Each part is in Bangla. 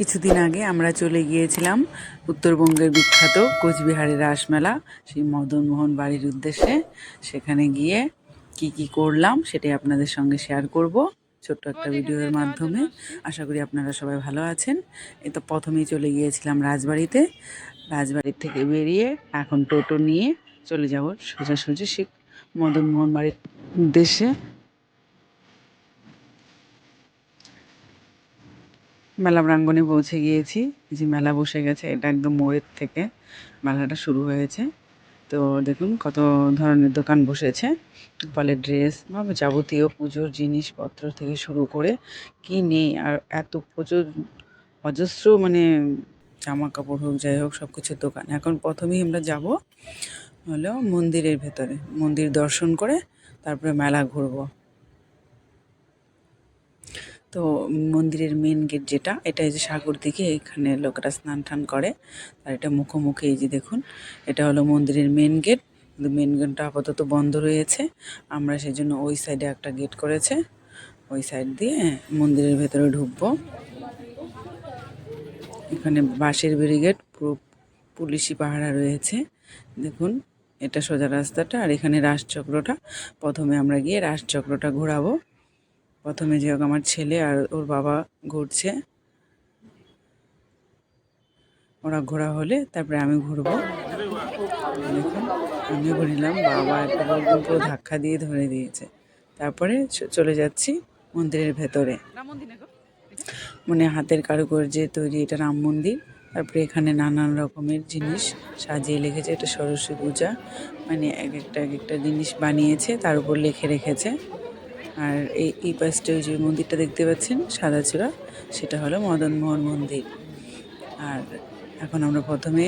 কিছুদিন আগে আমরা চলে গিয়েছিলাম উত্তরবঙ্গের বিখ্যাত কোচবিহারের রাসমেলা, সেই মদনমোহন বাড়ির উদ্দেশ্যে। সেখানে গিয়ে কি কি করলাম সেটাই আপনাদের সঙ্গে শেয়ার করব ছোট্ট একটা ভিডিওর মাধ্যমে। আশা করি আপনারা সবাই ভালো আছেন। এই তো প্রথমেই চলে গিয়েছিলাম রাজবাড়িতে। রাজবাড়ির থেকে বেরিয়ে এখন টোটো নিয়ে চলে যাব সোজাসুজি সে মদনমোহন বাড়ির উদ্দেশ্যে। মেলা প্রাঙ্গণে পৌঁছে গিয়েছি। যে মেলা বসে গেছে, এটা একদম মোড়ের থেকে মেলাটা শুরু হয়েছে। তো দেখুন কত ধরনের দোকান বসেছে, ফলে ড্রেস বা যাবতীয় পুজোর জিনিসপত্র থেকে শুরু করে কি নেই। আর এত প্রচুর অজস্র জামা কাপড় হোক যাই হোক সব কিছুর দোকান। এখন প্রথমেই আমরা যাব হলো মন্দিরের ভেতরে, মন্দির দর্শন করে তারপরে মেলা ঘুরবো। তো মন্দিরের মেন গেট যেটা, এটা এই যে সাগর দিকে, এখানে লোকেরা স্নান টান করে। আর এটা মুখোমুখি এই যে দেখুন, এটা হলো মন্দিরের মেন গেট। কিন্তু মেন গেটটা আপাতত বন্ধ রয়েছে। আমরা সেই জন্য ওই সাইডে একটা গেট করেছে, ওই সাইড দিয়ে মন্দিরের ভেতরে ঢুকবো। এখানে বাঁশের ব্যারিকেড, পুরো পুলিশি পাহারা রয়েছে। দেখুন এটা সোজা রাস্তাটা, আর এখানে রাসচক্রটা। প্রথমে আমরা গিয়ে রাসচক্রটা ঘোরাবো। প্রথমে যে হোক আমার ছেলে আর ওর বাবা ঘুরছে, ওরা ঘোরা হলে তারপরে আমি ঘুরবো। দেখুন আমি ঘুরিলাম, বাবা একটা পুরো ধাক্কা দিয়ে ধরে দিয়েছে। তারপরে চলে যাচ্ছি মন্দিরের ভেতরে। হাতের কারুকার্যে তৈরি এটা রাম মন্দির। তারপরে এখানে নানান রকমের জিনিস সাজিয়ে লিখেছে, এটা সরস্বতী পূজা। এক একটা জিনিস বানিয়েছে, তার উপর লিখে রেখেছে। আর এই পাশটা ওই যে মন্দিরটা দেখতে পাচ্ছেন সাদা চূড়া, সেটা হলো মদনমোহন মন্দির। আর এখন আমরা প্রথমে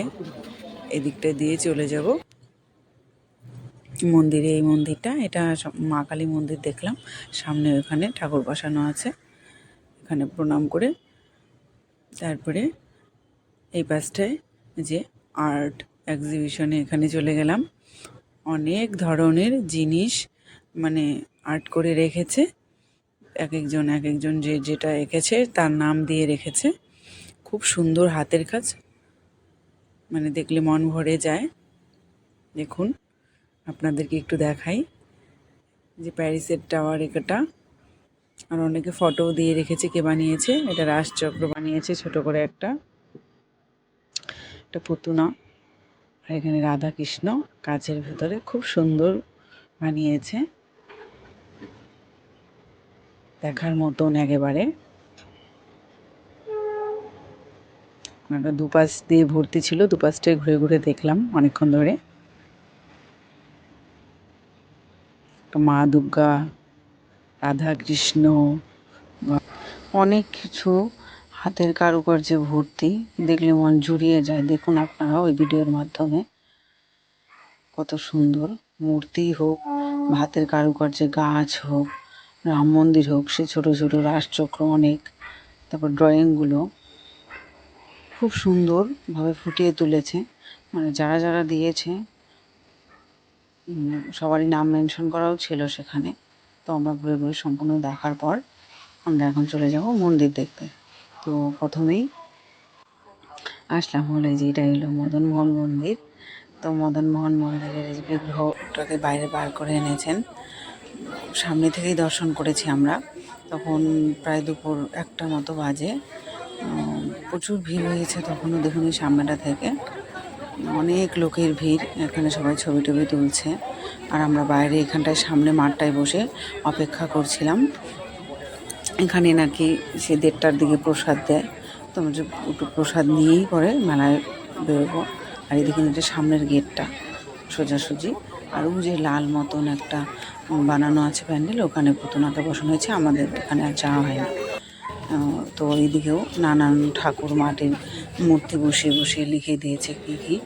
এদিকটা দিয়ে চলে যাব মন্দিরে। এই মন্দিরটা, এটা মা কালী মন্দির দেখলাম সামনে, ওখানে ঠাকুর বসানো আছে। এখানে প্রণাম করে তারপরে এই পাশটায় যে আর্ট এক্সিবিশনে এখানে চলে গেলাম। অনেক ধরনের জিনিস আর্ট করে রেখেছে। এক একজন যেটা এঁকেছে তার নাম দিয়ে রেখেছে। খুব সুন্দর হাতের কাজ, দেখলে মন ভরে যায়। দেখুন আপনাদেরকে একটু দেখাই, যে প্যারিসের টাওয়ার এটা। আর অনেকে ফটো দিয়ে রেখেছে কে বানিয়েছে। এটা রাসচক্র বানিয়েছে ছোট করে একটা পুতুনা। আর এখানে রাধা কৃষ্ণ কাচের ভেতরে খুব সুন্দর বানিয়েছে, দেখার মতন একেবারে। দুপাশ দিয়ে ভর্তি ছিল, দুপাশটায় ঘুরে ঘুরে দেখলাম অনেকক্ষণ ধরে। মা দুর্গা, রাধা কৃষ্ণ, অনেক কিছু হাতের কারুকার্যে ভর্তি, দেখলে মন জুড়িয়ে যায়। দেখুন আপনারা ওই ভিডিওর মাধ্যমে কত সুন্দর মূর্তি হোক, হাতের কারুকার্যে গাছ হোক, রাম মন্দির হোক, সে ছোট ছোট রাসচক্র অনেক। তারপর ড্রয়িংগুলো খুব সুন্দরভাবে ফুটিয়ে তুলেছে। যারা যারা দিয়েছে সবারই নাম মেনশন করাও ছিল সেখানে। তো আমরা ঘুরে ঘুরে সম্পূর্ণ দেখার পর আমরা এখন চলে যাব মন্দির দেখতে। তো প্রথমেই আসলাম হলো যে এটা হলো মদনমোহন মন্দির। তো মদনমোহন মন্দিরের এই বিগ্রহটাকে বাইরে বার করে এনেছেন। সামনে থেকেই দর্শন করেছি আমরা, তখন প্রায় দুপুর 1টা মতো বাজে। প্রচুর ভিড় হয়েছে তখনও, দেখুন এই সামনেটা থেকে অনেক লোকের ভিড়। এখানে সবাই ছবি টবি তুলছে, আর আমরা বাইরে এখানটায় সামনে মাঠটায় বসে অপেক্ষা করছিলাম। এখানে নাকি সে 1:30টার দিকে প্রসাদ দেয়। তো আমরা যে একটু প্রসাদ নিয়েই পরে মেলায় বেরোবো। আর এদিকে এটা সামনের গেটটা সোজাসুজি, আর যে লাল মতন একটা বানানো আছে প্যান্ডেল, ওখানে পুতুনাকে বসানো হয়েছে। আমাদের এখানে আর যাওয়া হয়নি। তো এইদিকেও নানান ঠাকুর মাটির মূর্তি বসিয়ে বসিয়ে লিখে দিয়েছে কী কী।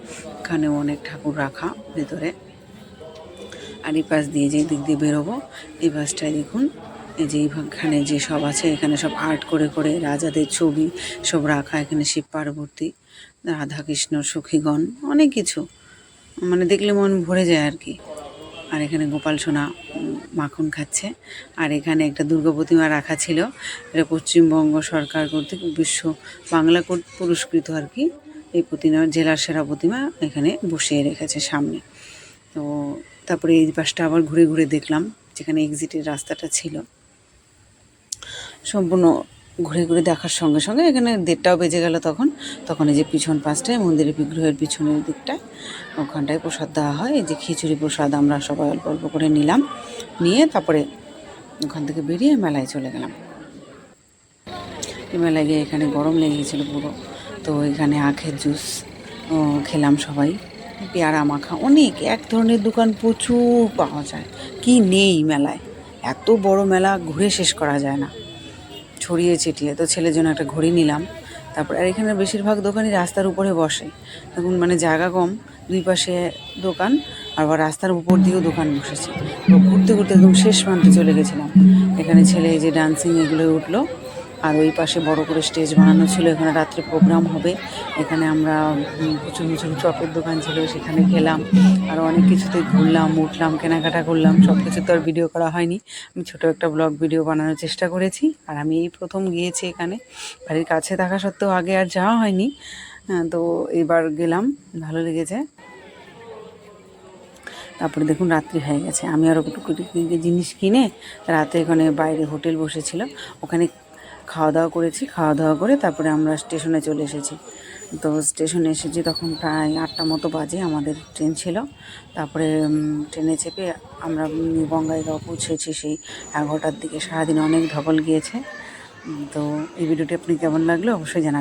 এখানেও অনেক ঠাকুর রাখা ভেতরে। আর এই পাশ দিয়ে যে দিক দিয়ে বেরোবো, এই পাশটায় দেখুন এই যে এইখানে যে সব আছে, এখানে সব আর্ট করে করে রাজাদের ছবি সব রাখা। এখানে শিব পার্বতী, রাধাকৃষ্ণ, সখীগণ, অনেক কিছু, দেখলে মন ভরে যায় আর কি। আর এখানে গোপাল সোনা মাখন খাচ্ছে। আর এখানে একটা দুর্গা প্রতিমা রাখা ছিল, এটা পশ্চিমবঙ্গ সরকার কর্তৃক বিশ্ব বাংলা পুরস্কৃত আর কি। এই প্রতিমা জেলার সেরা প্রতিমা এখানে বসিয়ে রেখেছে সামনে। তো তারপরে এই পাশটা আবার ঘুরে ঘুরে দেখলাম, যেখানে এক্সিটের রাস্তাটা ছিল। সম্পূর্ণ ঘুরে ঘুরে দেখার সঙ্গে সঙ্গে এখানে 1:30টাও বেজে গেল। তখন এই যে পিছন পাশটায় মন্দিরের বিগ্রহের পিছনের দিকটায় ওখানটায় প্রসাদ দেওয়া হয়। এই যে খিচুড়ি প্রসাদ আমরা সবাই অল্প অল্প করে নিলাম, নিয়ে তারপরে ওখান থেকে বেরিয়ে মেলায় চলে গেলাম। মেলায় গিয়ে এখানে গরম লেগে গেছিলো পুরো, তো এখানে আখের জুস খেলাম সবাই, পেয়ারা মাখা, অনেক এক ধরনের দোকান প্রচুর পাওয়া যায়, কি নেই মেলায়। এত বড় মেলা, ঘুরে শেষ করা যায় না, ছড়িয়ে ছিটিয়ে। তো ছেলের জন্য একটা ঘড়ি নিলাম। তারপর আর এখানে বেশিরভাগ দোকানই রাস্তার উপরে বসে, এখন মানে জায়গা কম, দুই পাশে দোকান, আবার রাস্তার উপর দিয়েও দোকান বসেছে। তো ঘুরতে ঘুরতে একদম শেষ প্রান্তে চলে গেছিলাম। এখানে ছেলে এই যে ডান্সিং এগুলো উঠলো, আর ওই পাশে বড় করে স্টেজ বানানো ছিল, এখানে রাত্রে প্রোগ্রাম হবে। এখানে আমরা প্রচুর চপের দোকান ছিল, সেখানে খেলাম, আর অনেক কিছুতে ঘুরলাম, উঠলাম, কেনাকাটা করলাম। সব কিছু তো আর ভিডিও করা হয়নি, আমি ছোটো একটা ব্লগ ভিডিও বানানোর চেষ্টা করেছি। আর আমি এই প্রথম গিয়েছি এখানে, বাড়ির কাছে থাকা সত্ত্বেও আগে আর যাওয়া হয়নি। তো এবার গেলাম, ভালো লেগেছে। তারপরে দেখুন রাত্রি হয়ে গেছে, আমি আরও টুকুটি জিনিস কিনে রাতে এখানে বাইরে হোটেল বসেছিল, ওখানে খাওয়া দাওয়া করেছি। খাওয়া দাওয়া করে তারপরে আমরা স্টেশনে চলে এসেছি। তো স্টেশনে এসেছি তখন প্রায় 8টা মতো বাজে, আমাদের ট্রেন ছিল। তারপরে ট্রেনে চেপে আমরা বঙ্গাইগাঁও পৌঁছেছি সেই 11টার দিকে। সারাদিন অনেক ধকল গিয়েছে। তো এই ভিডিওটি আপনি কেমন লাগলো অবশ্যই জানাবেন।